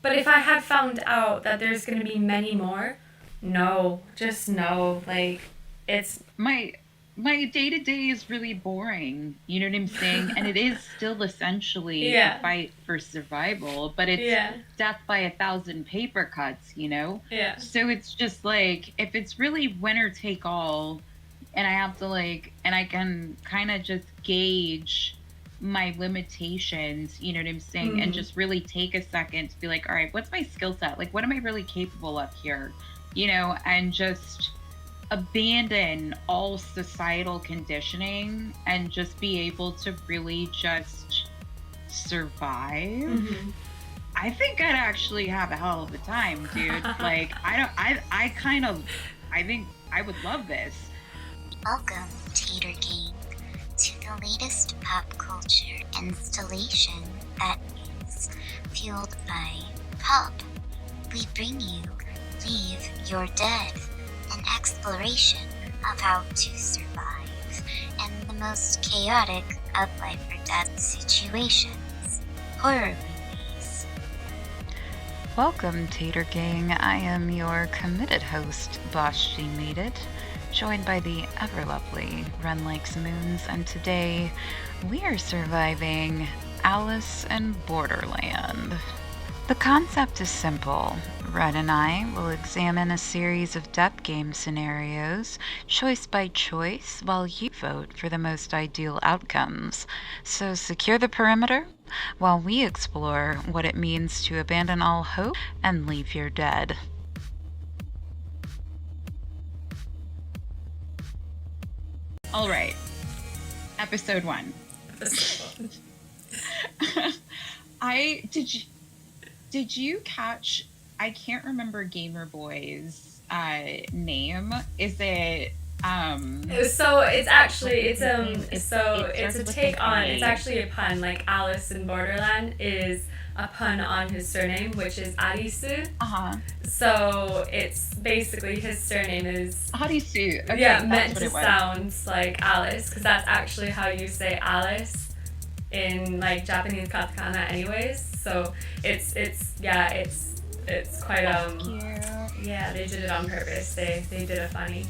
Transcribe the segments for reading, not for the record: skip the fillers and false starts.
But if I had found out that there's going to be many more, no, just no. Like, it's My day-to-day is really boring, you know what I'm saying? And it is still essentially a yeah, fight for survival, but it's yeah, death by a thousand paper cuts, you know? yeah. So it's just like, if it's really winner take all, and I have to and I can kind of just gauge my limitations, you know what I'm saying? And Mm-hmm. just really take a second to be like, all right, what's my skill set? Like, what am I really capable of here? You know, and just abandon all societal conditioning and just be able to really just survive. Mm-hmm. I think I'd actually have a hell of a time, dude. Like, I don't, I kind of, I think I would love this. Welcome, Tater Gang, to the latest pop culture installation that is fueled by pop. We bring you Leave Your Dead, an exploration of how to survive in the most chaotic of life or death situations. Horror movies. Welcome, Tater Gang. I am your committed host, Boss She Made It, joined by the ever-lovely Ren Likes Moons, and today we are surviving Alice in Borderland. The concept is simple. Red and I will examine a series of death game scenarios, choice by choice, while you vote for the most ideal outcomes. So secure the perimeter while we explore what it means to abandon all hope and leave your dead. All right. Episode 1. Did you catch, I can't remember Gamer Boy's name. Is it So it's actually it's a take on, A. it's actually a pun. Like Alice in Borderland is a pun on his surname, which is Arisu. So it's basically his surname is Harisu. Okay, yeah, that's meant what to it was. sound like Alice, because that's actually how you say Alice in like Japanese katakana anyways. So it's quite Cute. yeah, they did it on purpose. They did a funny.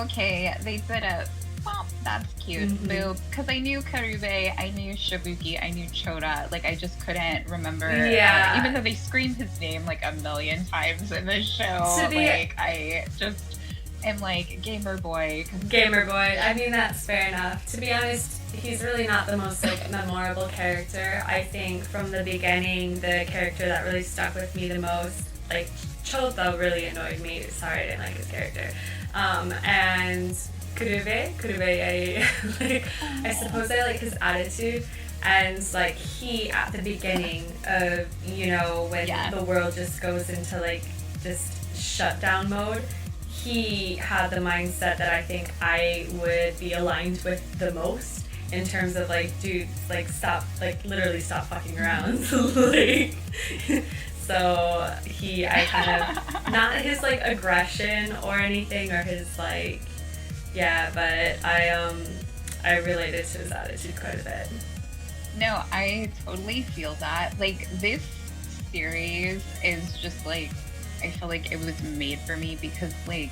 Okay, they did it. Well, that's cute. Boo. Because I knew Karube, I knew Shibuki, I knew Chota. Like, I just couldn't remember. Yeah. Even though they screamed his name like a million times in the show. I just am like, Gamer Boy. Gamer Boy. I mean, that's fair enough. To be honest, he's really not the most like memorable character. I think from the beginning, the character that really stuck with me the most, like Chota, really annoyed me. Sorry, I didn't like his character. And Kurube, I suppose I like his attitude, and like he at the beginning of when the world just goes into like just shutdown mode, he had the mindset that I think I would be aligned with the most in terms of like, dude, like stop, like literally stop fucking around, like. So I kind of, not his like aggression or anything, or his like, yeah, but I related to his attitude quite a bit. No, I totally feel that. Like, this series is just like, I feel like it was made for me because like,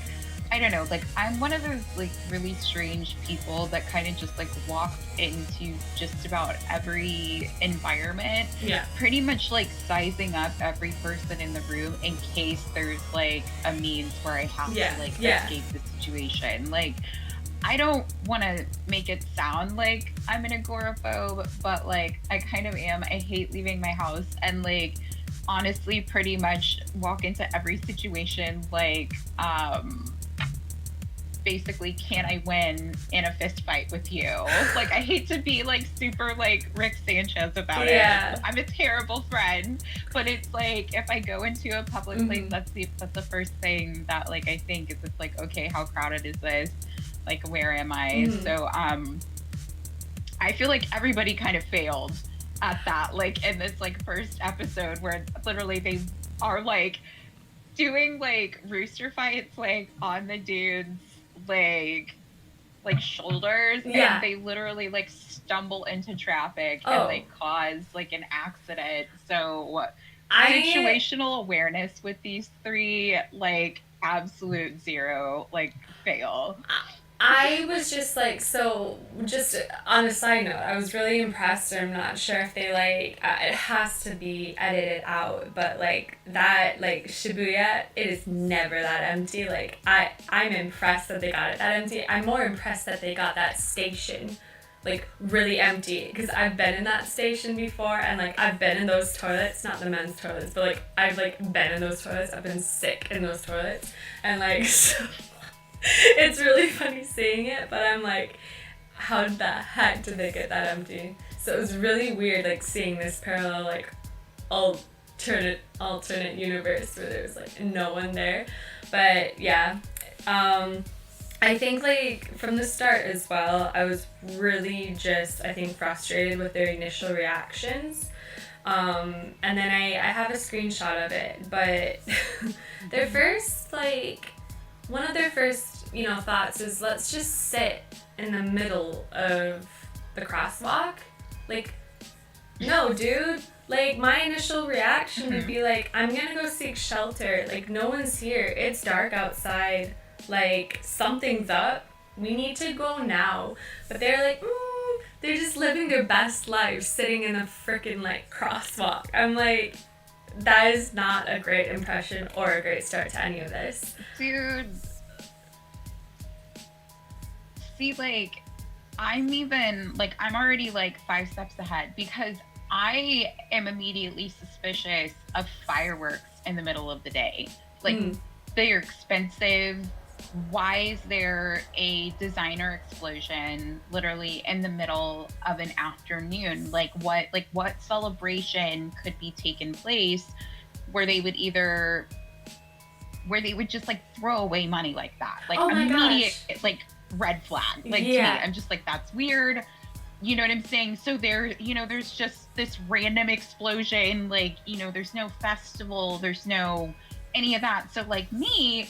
I don't know, like I'm one of those like really strange people that kind of just like walk into just about every environment. Yeah. Pretty much like sizing up every person in the room in case there's like a means where I have to like escape the situation. Like, I don't want to make it sound like I'm an agoraphobe, but like I kind of am. I hate leaving my house and like honestly pretty much walk into every situation like basically, can I win in a fist fight with you? Like, I hate to be like super like Rick Sanchez about it. I'm a terrible friend, but it's like if I go into a public place, that's the first thing that like I think is, it's like, okay, how crowded is this? Like, where am I? So I feel like everybody kind of failed at that, like in this like first episode where literally they are like doing like rooster fights like on the dudes like like shoulders, Yeah. and they literally like stumble into traffic Oh. and they cause like an accident. So situational awareness with these three, like absolute zero, like fail. I was just like, so just on a side note, I was really impressed. I'm not sure if they like, it has to be edited out, but like that, like Shibuya, it is never that empty. Like I'm impressed that they got it that empty. I'm more impressed that they got that station like really empty, because I've been in that station before, and like I've been in those toilets, not the men's toilets, but like I've like been in those toilets. I've been sick in those toilets, and like so it's really funny seeing it, but I'm like, how the heck did they get that empty? So it was really weird, like seeing this parallel, like alternate universe where there was like no one there. But yeah, I think like from the start as well, I was really just, I think, frustrated with their initial reactions. And then I have a screenshot of it, but their first like, one of their first, you know, thoughts is, let's just sit in the middle of the crosswalk. Like, no, dude. Like, my initial reaction would be like, I'm gonna go seek shelter. Like, no one's here. It's dark outside. Like, something's up. We need to go now. But they're like, they're just living their best life sitting in a freaking, like, crosswalk. I'm like, that is not a great impression or a great start to any of this. Dude. See, like, I'm already like 5 steps ahead, because I am immediately suspicious of fireworks in the middle of the day. Like, they're expensive. Why is there a designer explosion literally in the middle of an afternoon? Like what celebration could be taking place where they would just like throw away money like that? Like, immediate, like, red flag. Like, to me, I'm just like, that's weird. You know what I'm saying? So there, you know, there's just this random explosion. Like, you know, there's no festival, there's no any of that. So like me,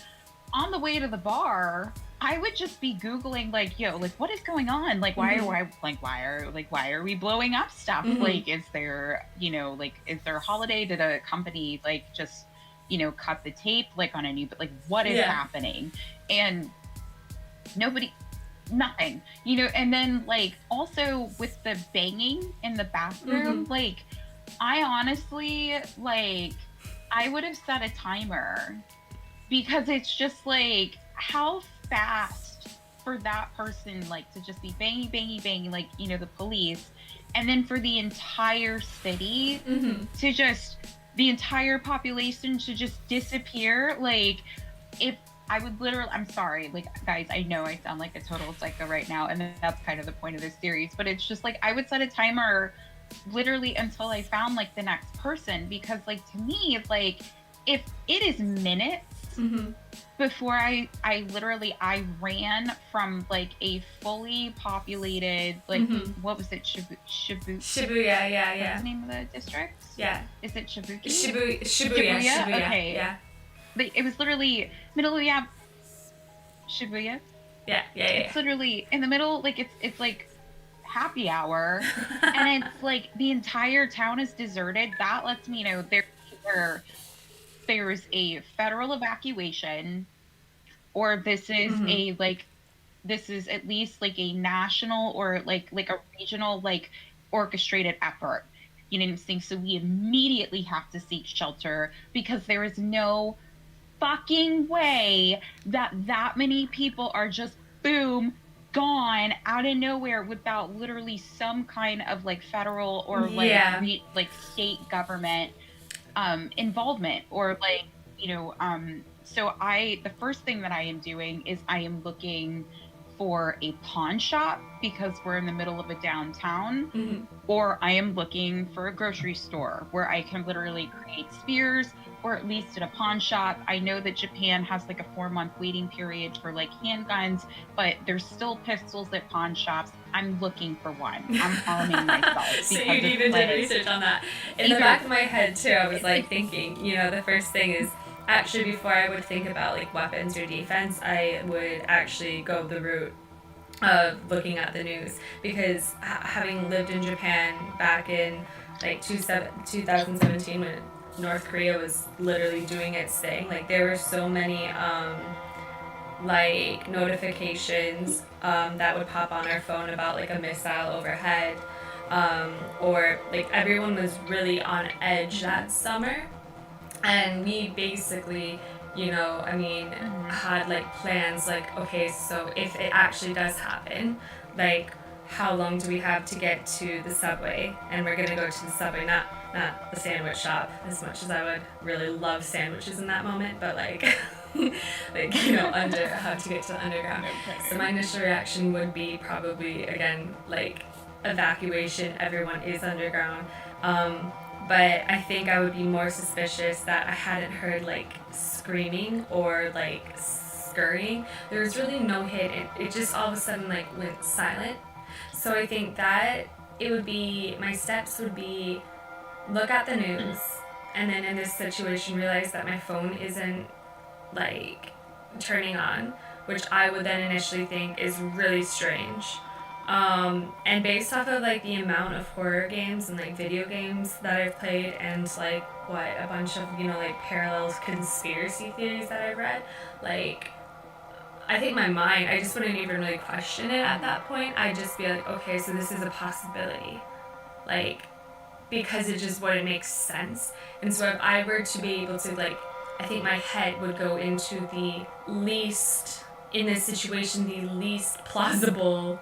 on the way to the bar, I would just be Googling, like, yo, like, what is going on? Like, why are we blowing up stuff? Like, is there, you know, like, is there a holiday? Did a company like just, you know, cut the tape like on a new, but like, what is happening? And nothing, you know. And then like also with the banging in the bathroom, like, I honestly, like, I would have set a timer, because it's just like, how fast for that person, like, to just be banging, like, you know, the police, and then for the entire city to just, the entire population to just disappear. Like, if I would literally, I'm sorry, like, guys, I know I sound like a total psycho right now, and that's kind of the point of this series, but it's just like, I would set a timer literally until I found like the next person, because like, to me, it's like, if it is minutes before I ran from like a fully populated, like, what was it, Shibuya, yeah. What's the name of the district? Yeah. Is it Shibuki? Shibuya. Okay. Yeah. It was literally middle of Shibuya. Yeah. It's literally in the middle, like, it's like happy hour, and it's like the entire town is deserted. That lets me know there's a federal evacuation, or this is at least like a national or like a regional, like, orchestrated effort. You know what I'm saying? So we immediately have to seek shelter, because there is no fucking way that many people are just boom gone out of nowhere without literally some kind of like federal or like state government involvement, or like, you know, so the first thing that I am doing is I am looking for a pawn shop, because we're in the middle of a downtown, or I am looking for a grocery store where I can literally create spears, or at least at a pawn shop. I know that Japan has like a 4-month waiting period for like handguns, but there's still pistols at pawn shops. I'm looking for one. I'm arming myself. So you even did research on that. In the back of my head too, I was like thinking, you know, the first thing is, actually, before I would think about like weapons or defense, I would actually go the route of looking at the news, because having lived in Japan back in like 2017 when North Korea was literally doing its thing, like there were so many like notifications that would pop on our phone about like a missile overhead, or like everyone was really on edge that summer, and we basically, I mean, had like plans like, okay, so if it actually does happen, like how long do we have to get to the subway? And we're gonna go to the subway, not the sandwich shop, as much as I would really love sandwiches in that moment, but like like, under how to get to the underground. So my initial reaction would be probably, again, like evacuation, everyone is underground. But I think I would be more suspicious that I hadn't heard like screaming or like scurrying. There was really no hit. It just all of a sudden like went silent. So I think that my steps would be look at the news, and then in this situation realize that my phone isn't like turning on, which I would then initially think is really strange. And based off of like the amount of horror games and like video games that I've played, and like a bunch of like parallel conspiracy theories that I've read, like I think my mind, I just wouldn't even really question it at that point. I'd just be like, okay, so this is a possibility, like, because it just wouldn't make sense. And so if I were to be able to like, I think my head would go into the least, in this situation, the least plausible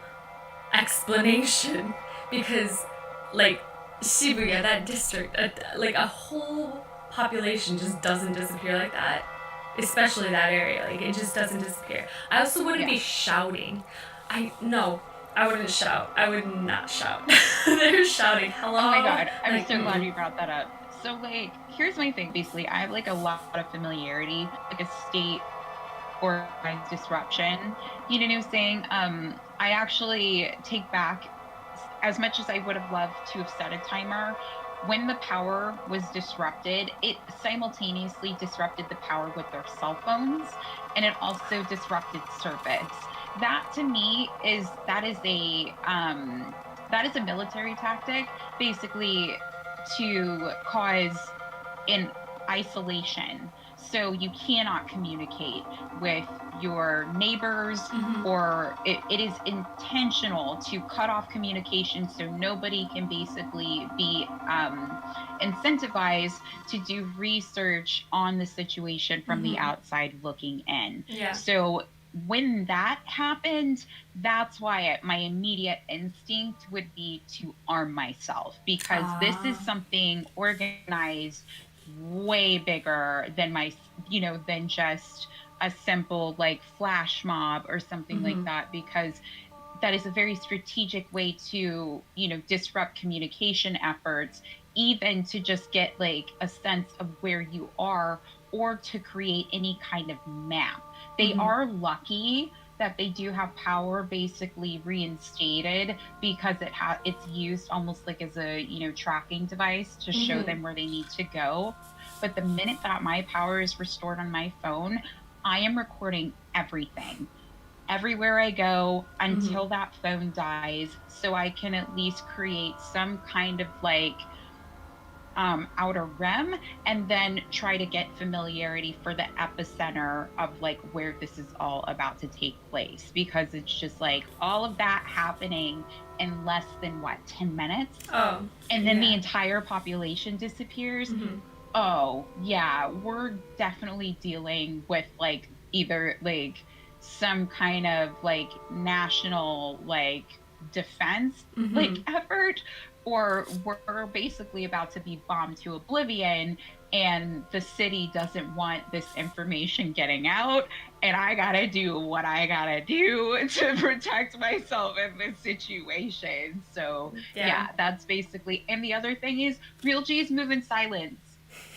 explanation, because like Shibuya, that district, like a whole population just doesn't disappear like that, especially that area, like it just doesn't disappear. I also wouldn't be shouting. I wouldn't shout. I would not shout. They're shouting, hello. Oh my god, I'm so glad you brought that up. So like, here's my thing. Basically, I have like a lot of familiarity, like a state organized disruption. You know what I'm saying? I actually take back, as much as I would have loved to have set a timer, when the power was disrupted, it simultaneously disrupted the power with their cell phones, and it also disrupted service. That to me is a military tactic, basically to cause an isolation. So you cannot communicate with your neighbors, or it is intentional to cut off communication so nobody can basically be incentivized to do research on the situation from the outside looking in. Yeah. So when that happened, that's why my immediate instinct would be to arm myself, because this is something organized way bigger than than just a simple like flash mob or something like that, because that is a very strategic way to disrupt communication efforts, even to just get like a sense of where you are, or to create any kind of map. They are lucky that they do have power basically reinstated, because it's used almost like as a tracking device to show them where they need to go. But the minute that my power is restored on my phone, I am recording everything, everywhere I go, until that phone dies, so I can at least create some kind of like outer rim, and then try to get familiarity for the epicenter of like where this is all about to take place, because it's just like all of that happening in less than 10 minutes, and then the entire population disappears. Oh yeah, we're definitely dealing with like either like some kind of like national like defense like effort, or we're basically about to be bombed to oblivion, and the city doesn't want this information getting out, and I gotta do what I gotta do to protect myself in this situation. So yeah, that's basically. And the other thing is, real G's move in silence.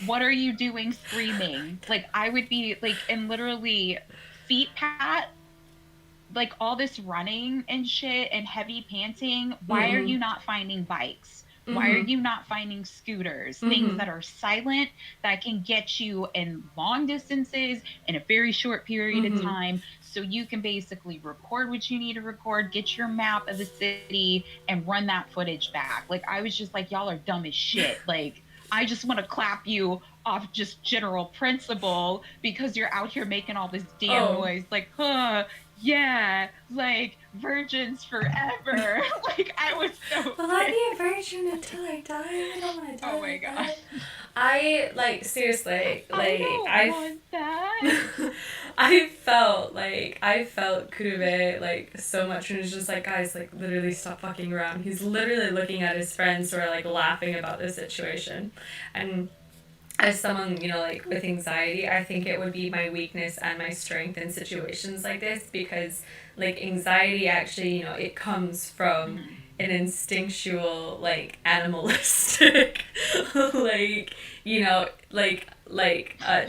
What are you doing screaming? Like I would be like, and literally feet pat, like all this running and shit and heavy panting. Why are you not finding bikes? Why are you not finding scooters, things that are silent, that can get you in long distances in a very short period of time, so you can basically record what you need to record, get your map of the city, and run that footage back? Like, I was just like, y'all are dumb as shit. Like, I just want to clap you off just general principle because you're out here making all this damn noise. Like, yeah, like virgins forever. Like, I was so Will I be a virgin until I die? I don't want to die. Oh my god. I, like, seriously, like, I don't want that. I felt Kurube, like, so much, and it was just like, guys, like, literally stop fucking around. He's literally looking at his friends who are, like, laughing about this situation. And as someone, you know, like, with anxiety, I think it would be my weakness and my strength in situations like this, because, like, anxiety actually, you know, it comes from an instinctual, like, animalistic, like, you know, like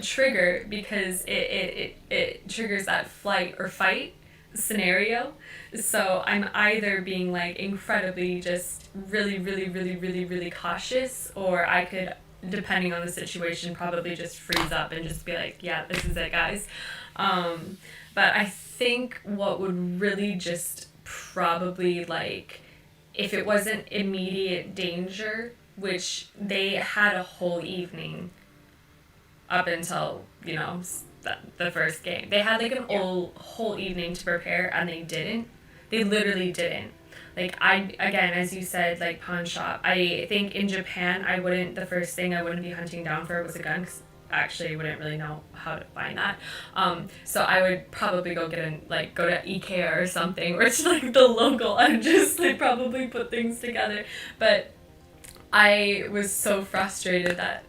trigger, because it triggers that flight or fight scenario. So I'm either being, like, incredibly just really, really, really, really, really cautious, or I could, depending on the situation, probably just freeze up and just be like, yeah, this is it, guys. But I think what would really just probably, like, if it wasn't immediate danger, which they had a whole evening up until, you know, the first game. They had, like, an whole evening to prepare, and they didn't. They literally didn't. Like, again, as you said, like, pawn shop. I think in Japan, the first thing I wouldn't be hunting down for was a gun, 'cause actually I wouldn't really know how to find that. So I would probably go to IKEA or something, or it's, like, the local, and just, like, probably put things together. But I was so frustrated that,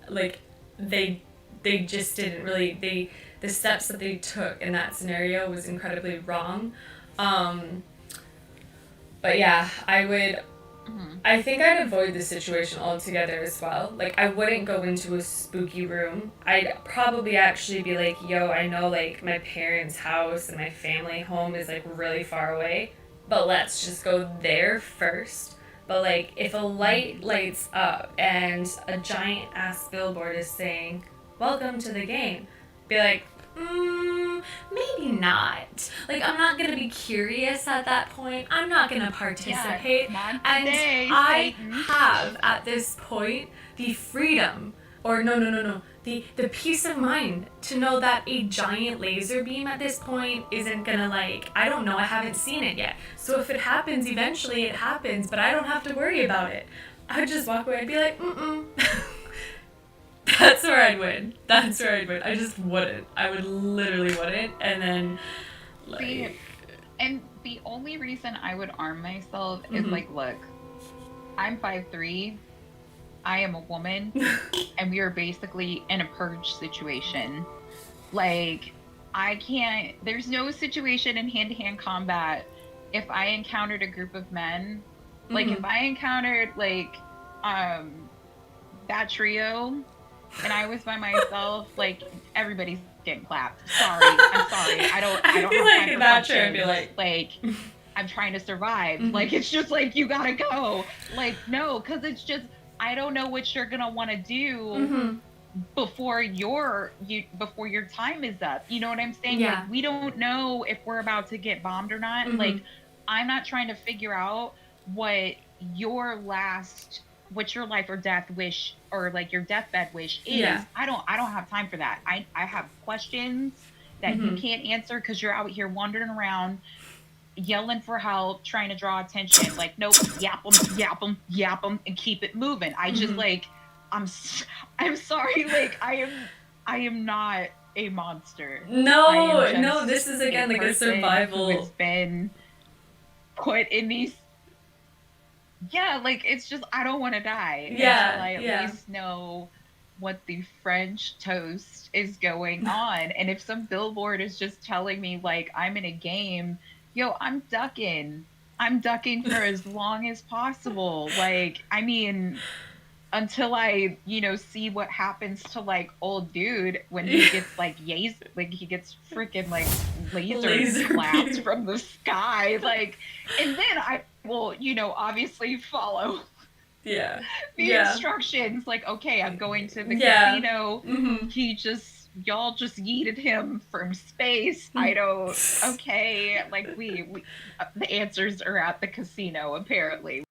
like, they just didn't really, the steps that they took in that scenario was incredibly wrong. But yeah, I think I'd avoid the situation altogether as well. Like, I wouldn't go into a spooky room. I'd probably actually be like, yo, I know, like, my parents' house and my family home is, like, really far away, but let's just go there first. But, like, if a light lights up and a giant ass billboard is saying, welcome to the game, be like, maybe not. Like, I'm not gonna be curious at that point. I'm not gonna participate. Yeah, and I have, at this point, the freedom, or the peace of mind to know that a giant laser beam at this point isn't gonna, like, I don't know, I haven't seen it yet. So if it happens, eventually it happens, but I don't have to worry about it. I would just walk away and be like, That's where I'd win. I just wouldn't. I would literally wouldn't. And then, like... And the only reason I would arm myself is, like, look, I'm 5'3", I am a woman, and we are basically in a purge situation. Like, there's no situation in hand-to-hand combat if I encountered a group of men, like, if I encountered, like, that trio, and I was by myself, like, everybody's getting clapped. Sorry, I'm sorry. I don't have time for that chair and be like, I'm trying to survive. Like, it's just like, you gotta go. Like, no, because it's just, I don't know what you're gonna want to do before your time is up. You know what I'm saying? Yeah. Like, we don't know if we're about to get bombed or not. Like, I'm not trying to figure out what your life or death wish, or, like, your deathbed wish is. Yeah. I don't have time for that. I have questions that you can't answer because you're out here wandering around yelling for help, trying to draw attention. Like, nope, yap them, and keep it moving. I just, like, I'm sorry, like, I am not a monster. No, this is, again, like, a survival. Who has been put in these. Yeah, like, it's just, I don't want to die. Yeah, until I at least know what the French toast is going on. And if some billboard is just telling me, like, I'm in a game, yo, I'm ducking for as long as possible. Like, I mean, until I, see what happens to, like, old dude when he gets, like, he gets freaking, like, laser blasts from the sky. Like, and then I will, obviously follow Yeah. The instructions, like, okay, I'm going to the casino. Y'all just yeeted him from space. I don't, okay. Like, we the answers are at the casino, apparently.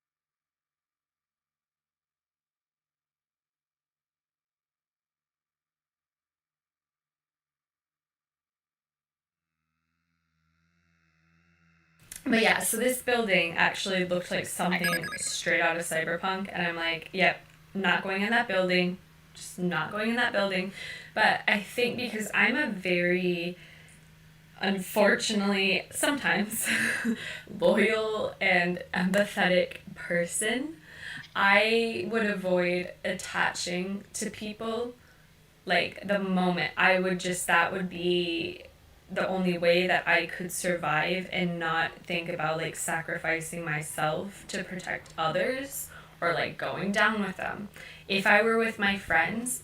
But yeah, so this building actually looked like something straight out of Cyberpunk, and I'm like, yep, not going in that building, just not going in that building. But I think because I'm a very, unfortunately, sometimes loyal and empathetic person, I would avoid attaching to people. Like, the moment I would just, that would be the only way that I could survive and not think about, like, sacrificing myself to protect others or, like, going down with them. If I were with my friends,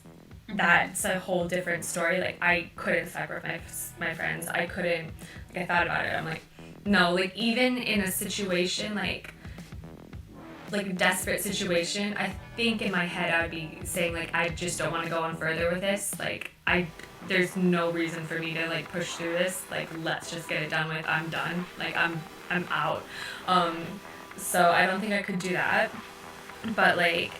that's a whole different story. Like, I couldn't sacrifice my friends. I couldn't, like, I thought about it. I'm like, no, like, even in a situation, like a desperate situation, I think in my head I would be saying, like, I just don't want to go on further with this. Like, there's no reason for me to, like, push through this. Like, let's just get it done with. I'm done. Like, I'm out. So I don't think I could do that. But, like,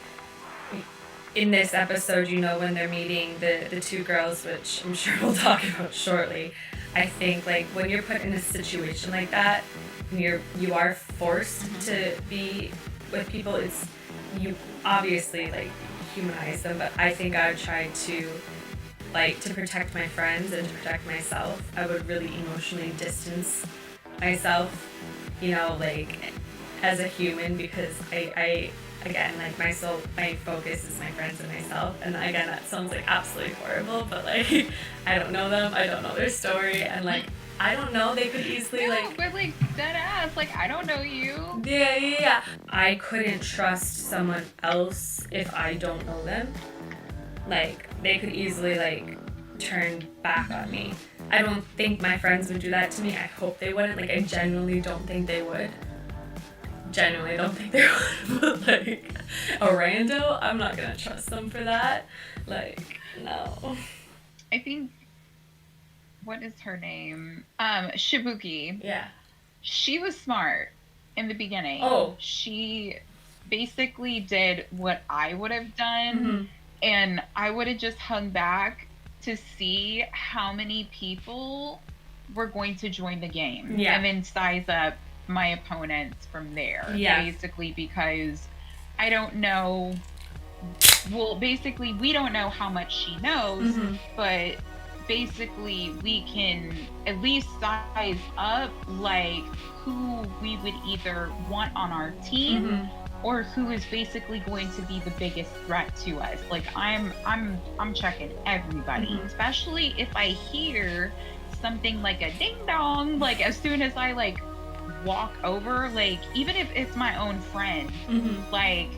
in this episode, you know, when they're meeting the two girls, which I'm sure we'll talk about shortly, I think, like, when you're put in a situation like that, you are forced to be with people, it's, you obviously, like, humanize them, but I think I would try to, like, to protect my friends and to protect myself, I would really emotionally distance myself, you know, like, as a human, because I again, like, my focus is my friends and myself, and again, that sounds, like, absolutely horrible, but, like, I don't know them, I don't know their story, and, like, I don't know, they could easily, like... but, like, dead ass, like, I don't know you. Yeah. I couldn't trust someone else if I don't know them. Like, they could easily, like, turn back on me. I don't think my friends would do that to me. I hope they wouldn't. Like, I genuinely don't think they would. But, like, a rando, I'm not gonna trust them for that. Like, no. I think... what is her name? Shibuki. Yeah. She was smart in the beginning. Oh. She basically did what I would have done, and I would have just hung back to see how many people were going to join the game. Yeah. And then size up my opponents from there. Yeah. Basically, because I don't know... well, basically, we don't know how much she knows, but... basically we can at least size up, like, who we would either want on our team or who is basically going to be the biggest threat to us. Like, I'm checking everybody, especially if I hear something like a ding dong, like, as soon as I, like, walk over, like, even if it's my own friend, like,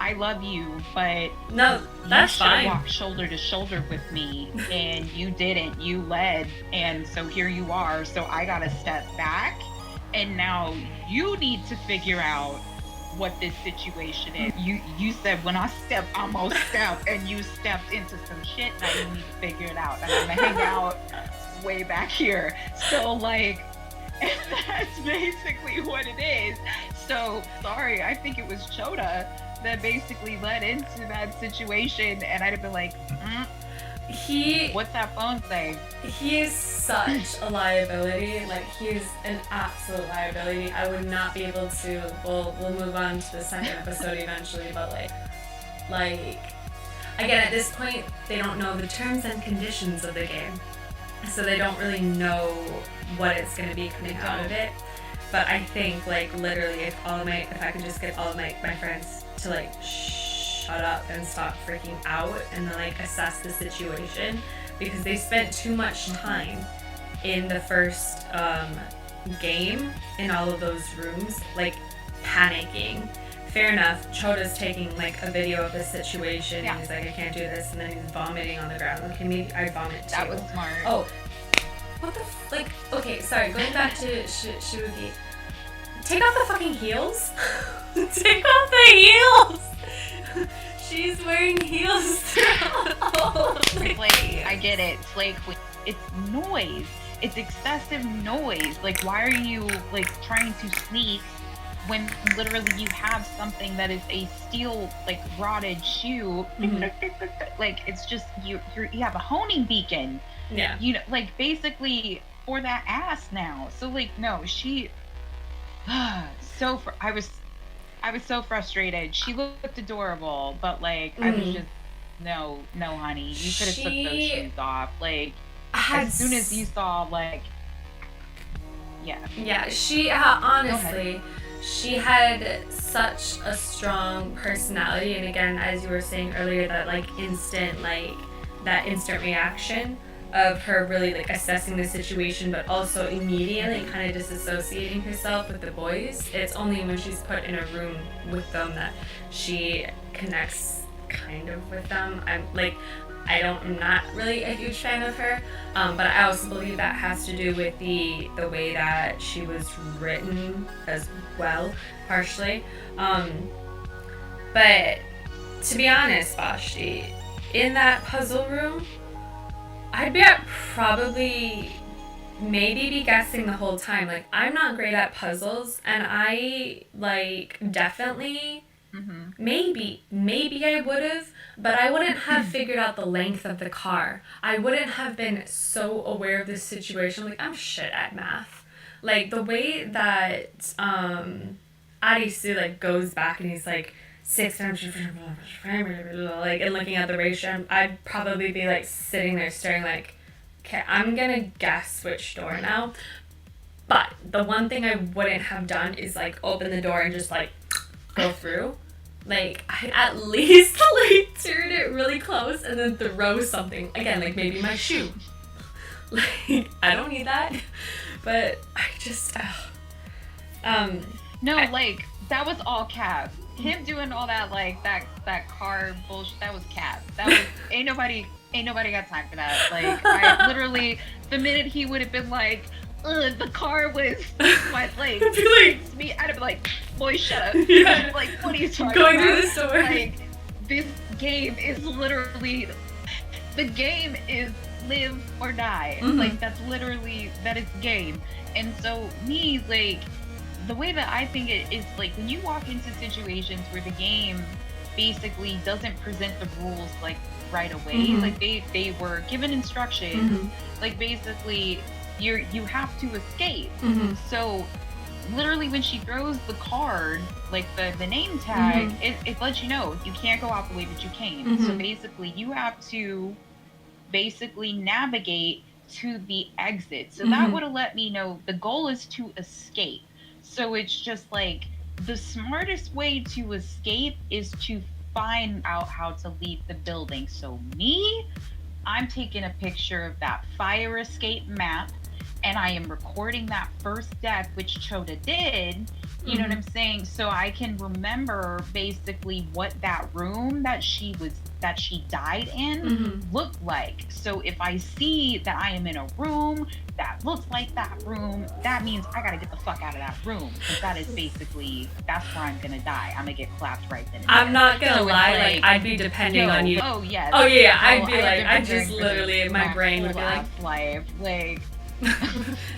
I love you, but no, that's fine. You should walk shoulder to shoulder with me, and you didn't. You led, and so here you are. So I gotta step back, and now you need to figure out what this situation is. You said when I step, I'm gonna step, and you stepped into some shit. Now you need to figure it out, and I'm gonna hang out way back here. So, like, that's basically what it is. So sorry, I think it was Chota that basically led into that situation, and I'd have been like, what's that phone say? He is such a liability. Like, he is an absolute liability. I would not be able to... We'll move on to the second episode eventually, but, like, again, at this point, they don't know the terms and conditions of the game, so they don't really know what it's going to be coming out of it. But I think, like, literally, if I could just get all of my friends to, like, shut up and stop freaking out and then, like, assess the situation, because they spent too much time in the first game in all of those rooms, like, panicking. Fair enough, Chota's taking, like, a video of the situation, and he's like, I can't do this, and then he's vomiting on the ground. Okay, maybe I'd vomit too. That was smart. Oh, what the like, okay, sorry, going back to Shibuki. take off the fucking heels. Take off the heels. She's wearing heels throughout all of the game. I get it. Slay Queen. It's noise. It's excessive noise. Like, why are you like trying to sneak when literally you have something that is a steel, like, rotted shoe? Like, it's just you have a honing beacon. Yeah. You know, like, basically for that ass now. So like, no, she. I was so frustrated. She looked adorable, but like, I was just no, honey. You could have took those shoes off. Like, as soon as you saw, like, yeah, she honestly, she had such a strong personality, and again, as you were saying earlier, that instant reaction of her really like assessing the situation, but also immediately kind of disassociating herself with the boys. It's only when she's put in a room with them that she connects kind of with them. I'm not really a huge fan of her, but I also believe that has to do with the way that she was written as well, partially. But to be honest, Vashti, in that puzzle room, I'd be probably maybe be guessing the whole time. Like, I'm not great at puzzles, and I definitely maybe I would have, but I wouldn't have figured out the length of the car. I wouldn't have been so aware of this situation. Like, I'm shit at math. Like, the way that Arisu goes back and he's like 6 times like, and looking at the ratio, I'd probably be sitting there staring okay, I'm gonna guess which door now. But the one thing I wouldn't have done is open the door and just go through. I'd at least turn it really close and then throw something again, maybe my shoe. I don't need that, but I just that was all Cap. Him doing all that that car bullshit, that was Cap. That was ain't nobody got time for that. I literally, the minute he would have been the car was what me, I'd have been boy, shut up. Yeah. What are you talking going about? Through the store. This game is literally, the game is live or die. That is game. And so me, the way that I think it is, when you walk into situations where the game basically doesn't present the rules right away, they were given instructions, basically you have to escape. So literally when she throws the card, the name tag, it lets you know you can't go out the way that you came. So basically you have to navigate to the exit. So that would have let me know the goal is to escape. So it's just the smartest way to escape is to find out how to leave the building. So I'm taking a picture of that fire escape map, and I am recording that first death, which Chota did. You know what I'm saying? So I can remember basically what that room that she died in looked like. So if I see that I am in a room that looks like that room, that means I gotta get the fuck out of that room, because that is basically, that's where I'm gonna die. I'm gonna get clapped right then and I'm there. not gonna lie, I'd be depending on you. Oh yeah. Oh yeah, I'd be I just literally, my brain would be life.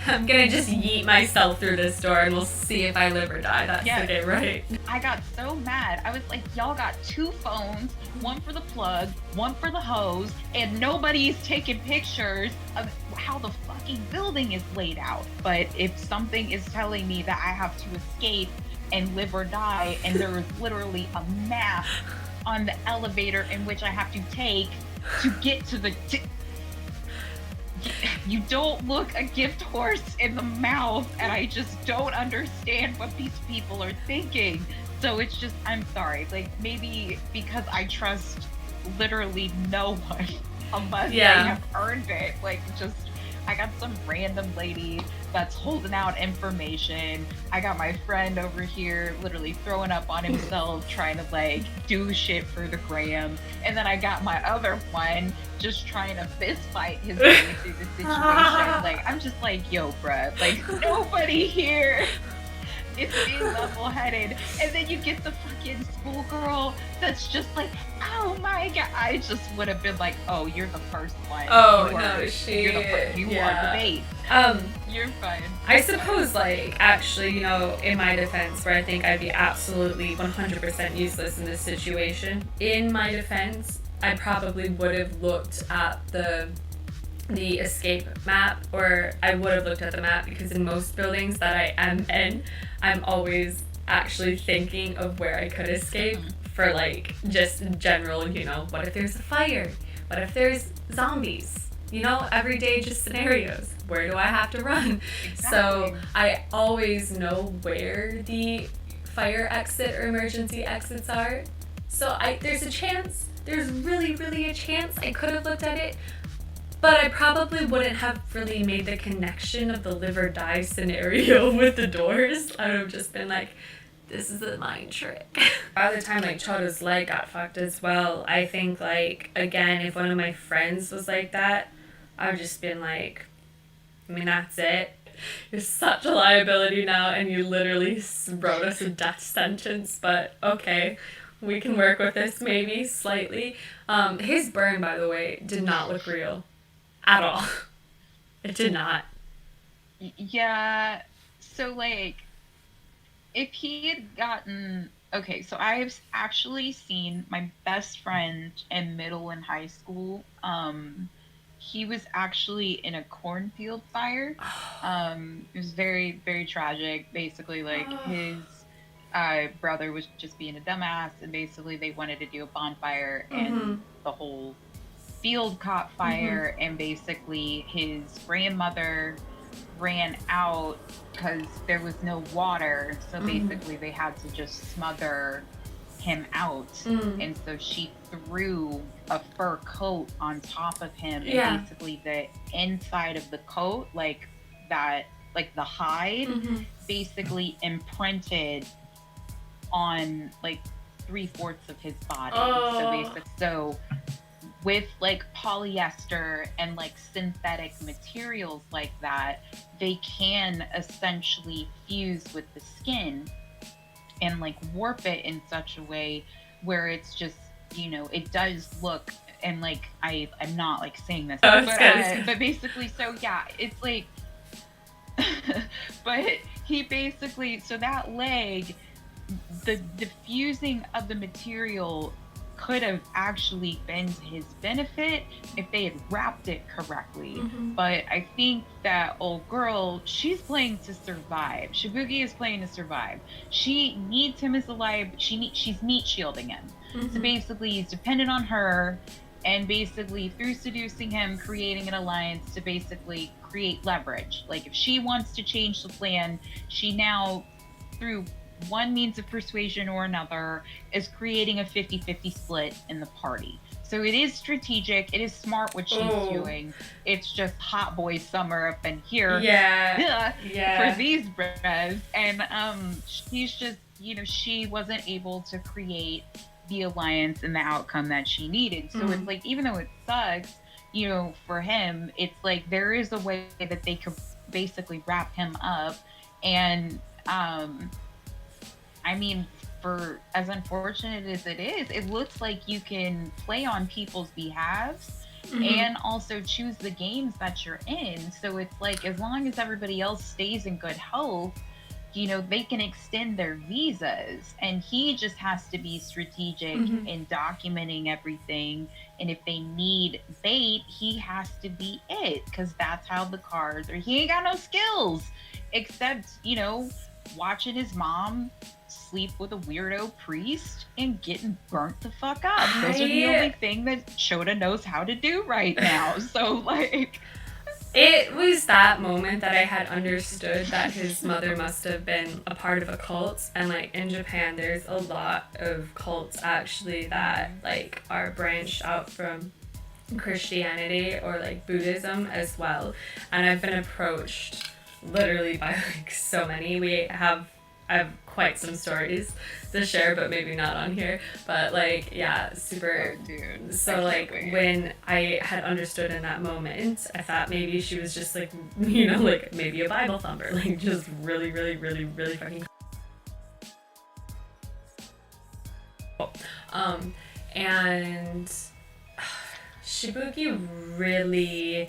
I'm gonna just yeet myself through this door and we'll see if I live or die. That's the game, right? I got so mad. I was y'all got 2 phones, one for the plug, one for the hose, and nobody's taking pictures of how the fucking building is laid out. But if something is telling me that I have to escape and live or die, and there is literally a map on the elevator in which I have to take to get to the... You don't look a gift horse in the mouth, and I just don't understand what these people are thinking. So it's just, I'm sorry, maybe because I trust literally no one unless they have earned it. I got some random lady that's holding out information. I got my friend over here literally throwing up on himself, trying to do shit for the gram. And then I got my other one just trying to fist fight his way through the situation. I'm just yo, bruh, nobody here It's being level-headed. And then you get the fucking schoolgirl that's just like, oh my god. I just would have been like, oh, you're the first one. Oh, you are, no, you are the bait. You're fine. I suppose, like, actually, you know, in my defense, where I think I'd be absolutely 100% useless in this situation, in my defense, I probably would have looked at the escape map, or I would have looked at the map, because in most buildings that I am in, I'm always actually thinking of where I could escape for, like, just general, you know, what if there's a fire? What if there's zombies? You know, everyday just scenarios. Where do I have to run? Exactly. So I always know where the fire exit or emergency exits are. So there's a chance, there's really, really a chance I could have looked at it, but I probably wouldn't have really made the connection of the live or die scenario with the doors. I would have just been like, this is a mind trick. By the time, like, Chota's leg got fucked as well, I think, like, again, if one of my friends was like that, I would just been like, I mean, that's it. You're such a liability now, and you literally wrote us a death sentence, but okay, we can work with this maybe slightly. His burn, by the way, did not look real. At all. It did not. Yeah, so, like, if he had gotten... Okay, so I've actually seen my best friend in middle and high school. He was actually in a cornfield fire. It was very, very tragic. Basically, like, his brother was just being a dumbass, and basically they wanted to do a bonfire, and the whole field caught fire, and basically his grandmother ran out because there was no water, so basically they had to just smother him out, and so she threw a fur coat on top of him, and basically the inside of the coat, like that, like the hide, basically imprinted on like 3/4 of his body. So with like polyester and like synthetic materials like that, they can essentially fuse with the skin and like warp it in such a way where it's just, you know, it does look, and like I'm not like saying this, but basically, so yeah, it's like but he basically, so that leg, the diffusing of the material could have actually been to his benefit if they had wrapped it correctly. But I think that old girl, she's playing to survive. Shibuki is playing to survive. She needs him as alive. She's meat shielding him. So basically he's dependent on her, and basically through seducing him, creating an alliance to basically create leverage. Like if she wants to change the plan, she now, through one means of persuasion or another, is creating a 50-50 split in the party. So it is strategic, it is smart what she's doing. It's just hot boy summer up in here. For these bres. And she's just, you know, she wasn't able to create the alliance and the outcome that she needed. So it's like, even though it sucks, you know, for him, it's like there is a way that they could basically wrap him up. And I mean, for as unfortunate as it is, it looks like you can play on people's behalves and also choose the games that you're in. So it's like, as long as everybody else stays in good health, you know, they can extend their visas, and he just has to be strategic in documenting everything. And if they need bait, he has to be it, because that's how the cards are. He ain't got no skills except, you know, watching his mom sleep with a weirdo priest and getting burnt the fuck up. Those are the only thing that Shota knows how to do right now. So like, it was that moment that I had understood that his mother must have been a part of a cult. And like in Japan, there's a lot of cults actually that like are branched out from Christianity or like Buddhism as well. And I've been approached literally by like so many. I have quite some stories to share, but maybe not on here. But like, yeah, super. Oh, dude. So like, when I had understood in that moment, I thought maybe she was just like, you know, like maybe a Bible thumper, like just really, really, really, really fucking. And Shibuki really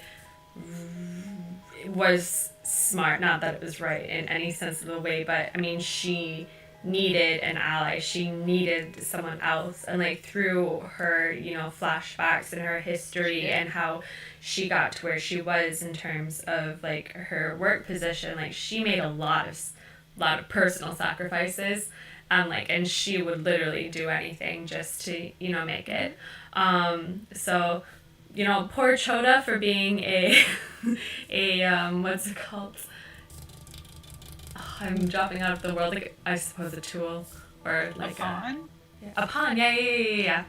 was smart. Not that it was right in any sense of the way, but I mean, she needed an ally. She needed someone else. And like through her, you know, flashbacks and her history and how she got to where she was in terms of like her work position, like she made a lot of personal sacrifices. And she would literally do anything just to, you know, make it. So, you know, poor Chota for being a what's it called? Oh, I'm dropping out of the world. Like, I suppose a tool or like a pawn. A pawn. Yeah.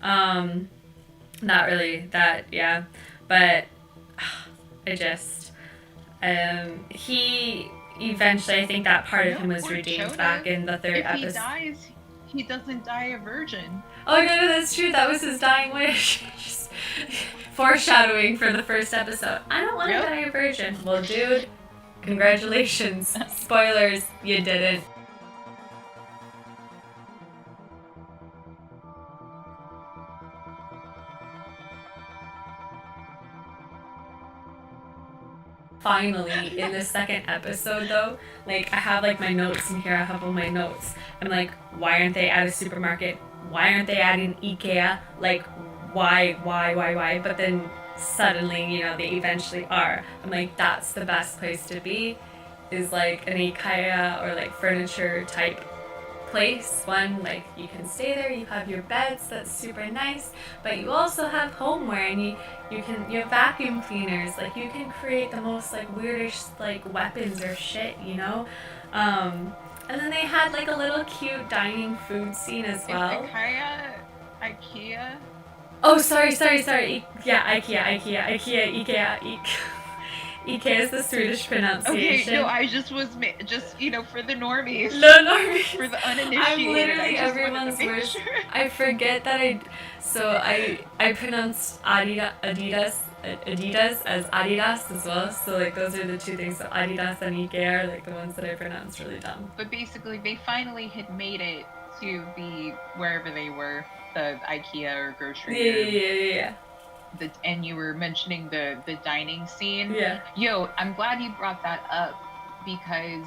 Not really that. Yeah, but I just he. Eventually, I think that part of him was redeemed back in the third episode. If he dies, he doesn't die a virgin. Oh no, that's true. That was his dying wish. Just foreshadowing for the first episode. I don't want to die a virgin. Well, dude, congratulations. Spoilers, you didn't. Finally, in the second episode though, like I have like my notes in here, I have all my notes. I'm like, why aren't they at a supermarket? Why aren't they at an IKEA? Like, why? But then suddenly, you know, they eventually are. I'm like, that's the best place to be, is like an IKEA or like furniture type place. One, like you can stay there, you have your beds, that's super nice, but you also have homeware and you have vacuum cleaners, like you can create the most like weirdish like weapons or shit, you know. And then they had like a little cute dining food scene as well. IKEA? Oh, sorry. Yeah, IKEA. IKEA is the Swedish pronunciation. Okay, no, I just was you know, for the normies. No normies. For the uninitiated. I'm literally everyone's worst. Sure. I forget that I pronounced Adidas as Adidas as well. So like those are the two things. So Adidas and IKEA are like the ones that I pronounce really dumb. But basically, they finally had made it to the wherever they were, the IKEA or grocery. Yeah. And you were mentioning the dining scene. Yeah. Yo, I'm glad you brought that up because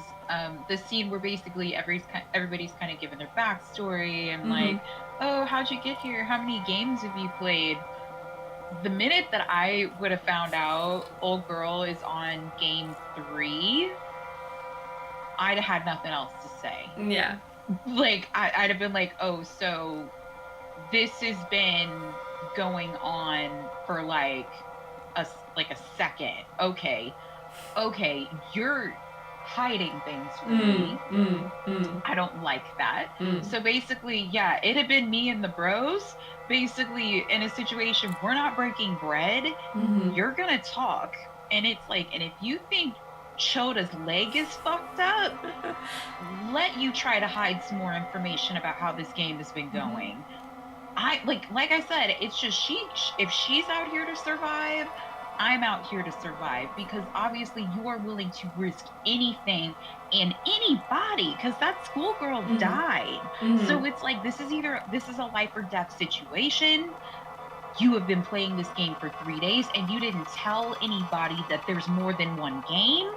the scene where basically everybody's kind of given their backstory and like, oh, how'd you get here? How many games have you played? The minute that I would have found out old girl is on game 3, I'd have had nothing else to say. Yeah. Like I'd have been like, oh, so this has been going on for like a second. Okay, you're hiding things from me. I don't like that. So basically, yeah, it had been me and the bros basically in a situation, we're not breaking bread. You're gonna talk, and it's like, and if you think Chota's leg is fucked up, let you try to hide some more information about how this game has been going. I like I said, it's just if she's out here to survive, I'm out here to survive, because obviously you are willing to risk anything and anybody, because that schoolgirl died. So it's like this is a life or death situation. You have been playing this game for 3 days and you didn't tell anybody that there's more than one game.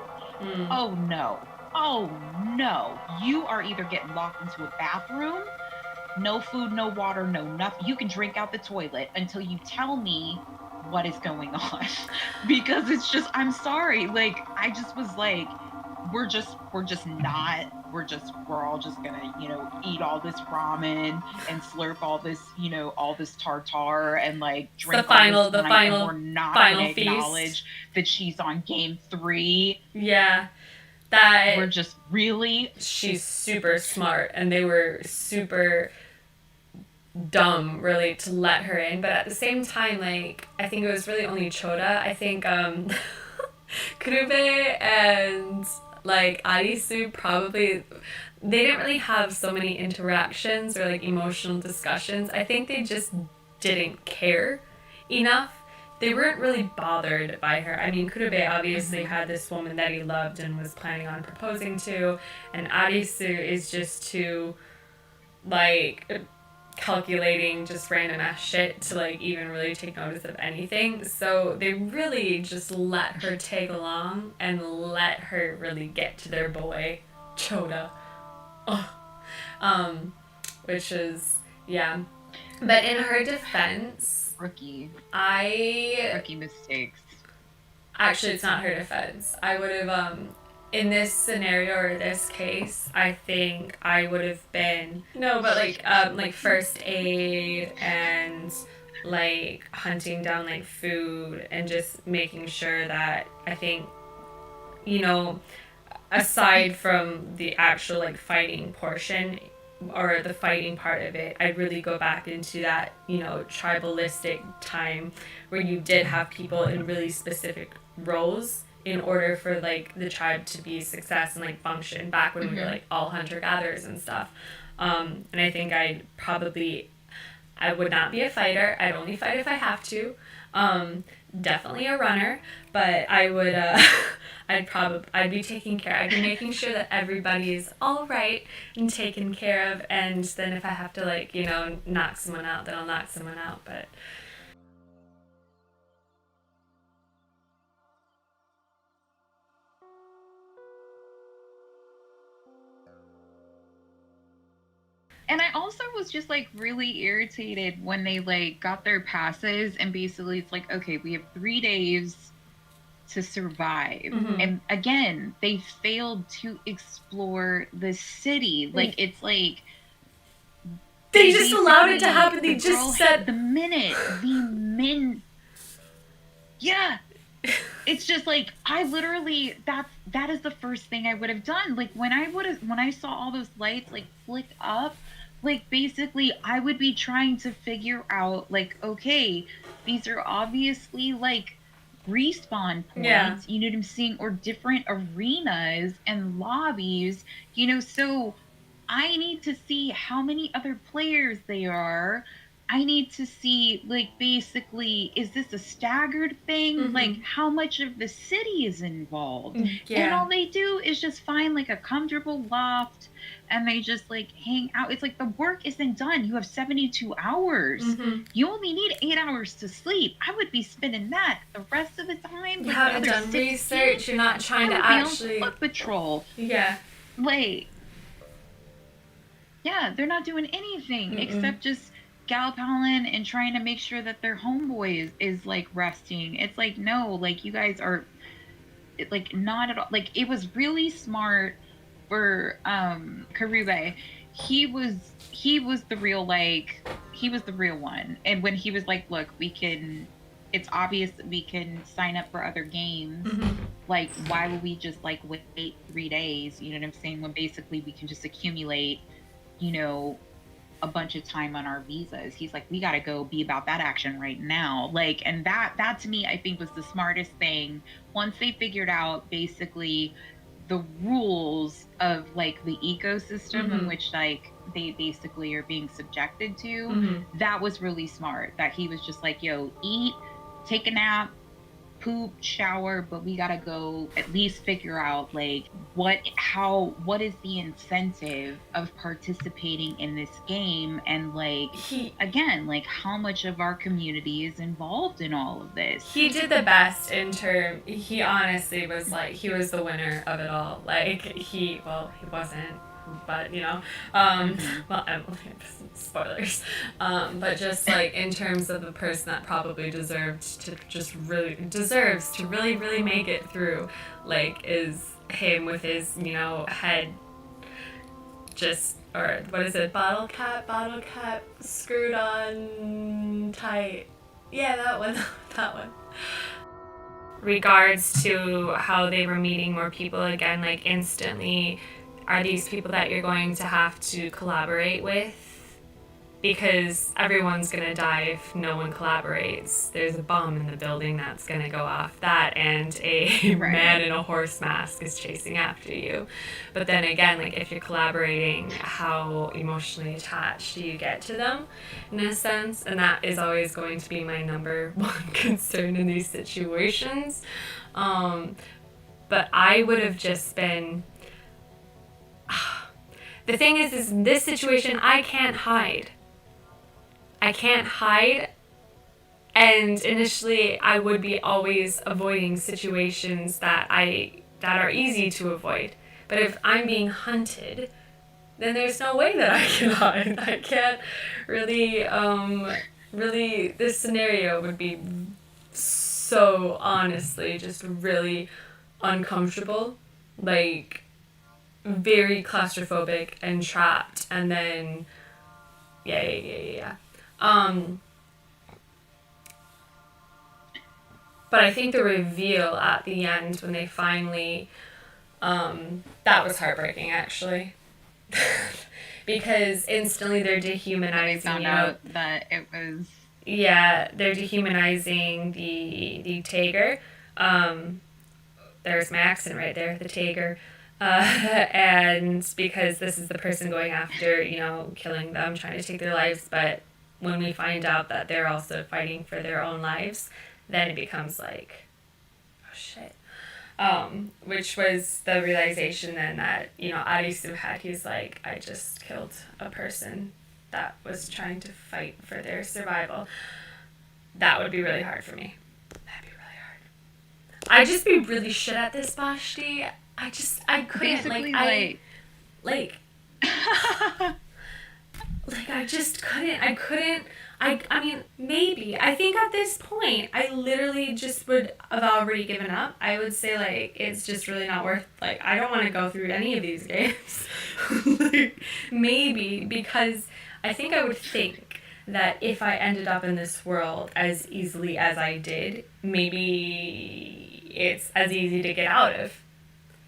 Oh no, you are either getting locked into a bathroom, no food, no water, no nothing. You can drink out the toilet until you tell me what is going on. Because it's just, I'm sorry. Like, I just was like, we're all just gonna, you know, eat all this ramen and slurp all this, you know, all this tartar and like drink the final, and we're not gonna acknowledge that she's on game 3. Yeah. That we're just really, she's super smart and they were super dumb really to let her in, but at the same time, like, I think it was really only Chota. I think Kurube and like Arisu probably, they didn't really have so many interactions or like emotional discussions. I think they just didn't care enough. They weren't really bothered by her. I mean, Kurube obviously had this woman that he loved and was planning on proposing to, and Arisu is just too, like, calculating just random ass shit to like even really take notice of anything. So they really just let her tag along and let her really get to their boy Choda. Which is, yeah. But in her defense, Rookie mistakes. Actually, it's not her defense. I would have, in this scenario or this case, I think I would have been, no, but like first aid and like hunting down like food and just making sure that, I think, you know, aside from the actual like fighting portion or the fighting part of it, I'd really go back into that, you know, tribalistic time where you did have people in really specific roles in order for like the tribe to be a success and like function back when we were like all hunter-gatherers and stuff. And I think I would not be a fighter. I'd only fight if I have to. Definitely a runner, but I would I'd be taking care. I'd be making sure that everybody's all right and taken care of, and then if I have to like, you know, knock someone out, then I'll knock someone out. But And I also was just like really irritated when they like got their passes and basically it's like, okay, we have 3 days to survive. And again, they failed to explore the city. Like it's like they just allowed it to happen. They just said yeah. It's just like I literally that is the first thing I would have done. Like when I saw all those lights like flick up, like basically I would be trying to figure out like, okay, these are obviously like respawn points, you know what I'm saying, or different arenas and lobbies, you know, so I need to see how many other players they are. I need to see, like, basically, is this a staggered thing? Like, how much of the city is involved? And all they do is just find, like, a comfortable loft, and they just, like, hang out. It's like the work isn't done. You have 72 hours. You only need 8 hours to sleep. I would be spending that the rest of the time. You haven't done research. You're not trying to actually... foot patrol. Yeah. Like, yeah, they're not doing anything except just gallipoling and trying to make sure that their homeboy is like resting. It's like, no, like you guys are like not at all. Like it was really smart for Karube. He was the real, like he was the real one. And when he was like, look, it's obvious that we can sign up for other games. Like why would we just like wait 3 days, you know what I'm saying, when basically we can just accumulate, you know, a bunch of time on our visas. He's like, we got to go be about that action right now. Like, and that to me, I think was the smartest thing. Once they figured out basically the rules of like the ecosystem in which like they basically are being subjected to, that was really smart. That he was just like, yo, eat, take a nap, poop, shower, but we gotta go at least figure out like what is the incentive of participating in this game, and like again, like how much of our community is involved in all of this. He did the best he honestly was like, he was the winner of it all. Like he wasn't, but you know, spoilers, but just like in terms of the person that probably deserves to really make it through, like is him with his, you know, head just, or what is it, bottle cap screwed on tight. Yeah, that one. Regards to how they were meeting more people again, like instantly, are these people that you're going to have to collaborate with? Because everyone's going to die if no one collaborates. There's a bomb in the building that's going to go off. That and a man in a horse mask is chasing after you. But then again, like if you're collaborating, how emotionally attached do you get to them in a sense? And that is always going to be my number one concern in these situations. But I would have just been... The thing is in this situation, I can't hide. I can't hide. And initially, I would be always avoiding situations that are easy to avoid. But if I'm being hunted, then there's no way that I can hide. I can't really, this scenario would be so honestly just really uncomfortable, like very claustrophobic and trapped, and then, yeah. But I think the reveal at the end when they finally, that was heartbreaking actually. Because instantly they're dehumanizing. They found out that it was. Yeah, they're dehumanizing the Tager. There's my accent right there, the Tager. And because this is the person going after, killing them, trying to take their lives. But when we find out that they're also fighting for their own lives, then it becomes like, oh shit. Which was the realization then that, Arisu had. He's like, I just killed a person that was trying to fight for their survival. That would be really hard for me. That'd be really hard. I'd just be really shit at this, Bashti. I couldn't, basically, I just couldn't, I mean, maybe. I think at this point, I literally just would have already given up. I would say, it's just really not worth, I don't want to go through any of these games. Maybe, because I think I would think that if I ended up in this world as easily as I did, maybe it's as easy to get out of.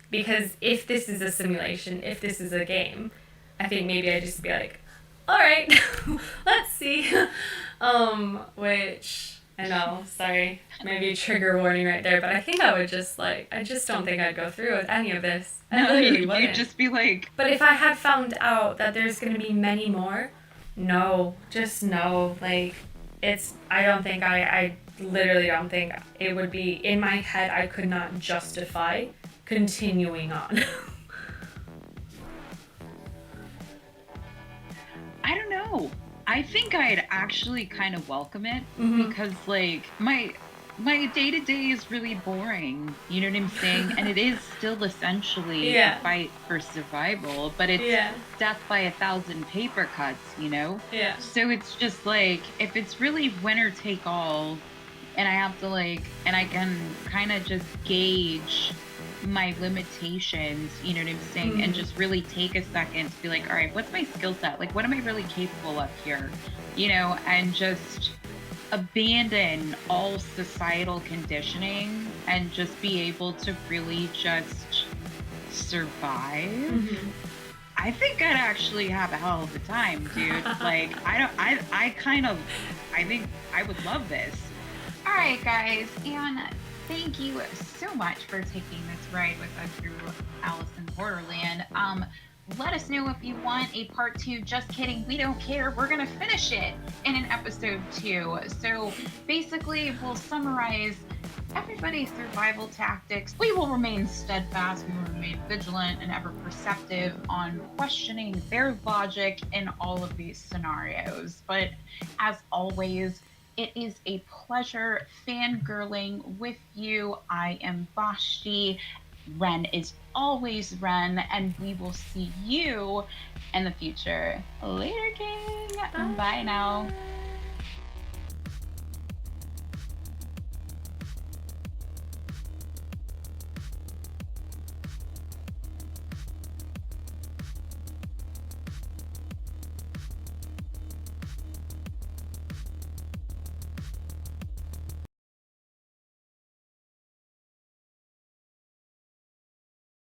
Because if this is a simulation, if this is a game, I think maybe I'd just be like, all right, let's see. Which, I know, sorry, maybe trigger warning right there, but I think I would just I just don't think I'd go through with any of this. You'd just be like. But if I had found out that there's going to be many more, no, just no. I literally don't think it would be, in my head, I could not justify continuing on. I don't know. I think I'd actually kind of welcome it because my day-to-day is really boring. You know what I'm saying? And it is still essentially a fight for survival, but it's death by 1,000 paper cuts, Yeah. So it's just if it's really winner take all, and I have to and I can kind of just gauge my limitations, you know what I'm saying, and just really take a second to be like, all right, what's my skill set? What am I really capable of here? And just abandon all societal conditioning and just be able to really just survive. I think I'd actually have a hell of a time, dude. I think I would love this. All right, guys, and thank you so much for taking this ride with us through Alice in Borderland. Let us know if you want a part 2. Just kidding, we don't care. We're gonna finish it in an episode 2. So basically, we'll summarize everybody's survival tactics. We will remain steadfast, we will remain vigilant and ever perceptive on questioning their logic in all of these scenarios. But as always, it is a pleasure fangirling with you. I am Vashti. Ren is always Ren, and we will see you in the future. Later, gang. Bye now.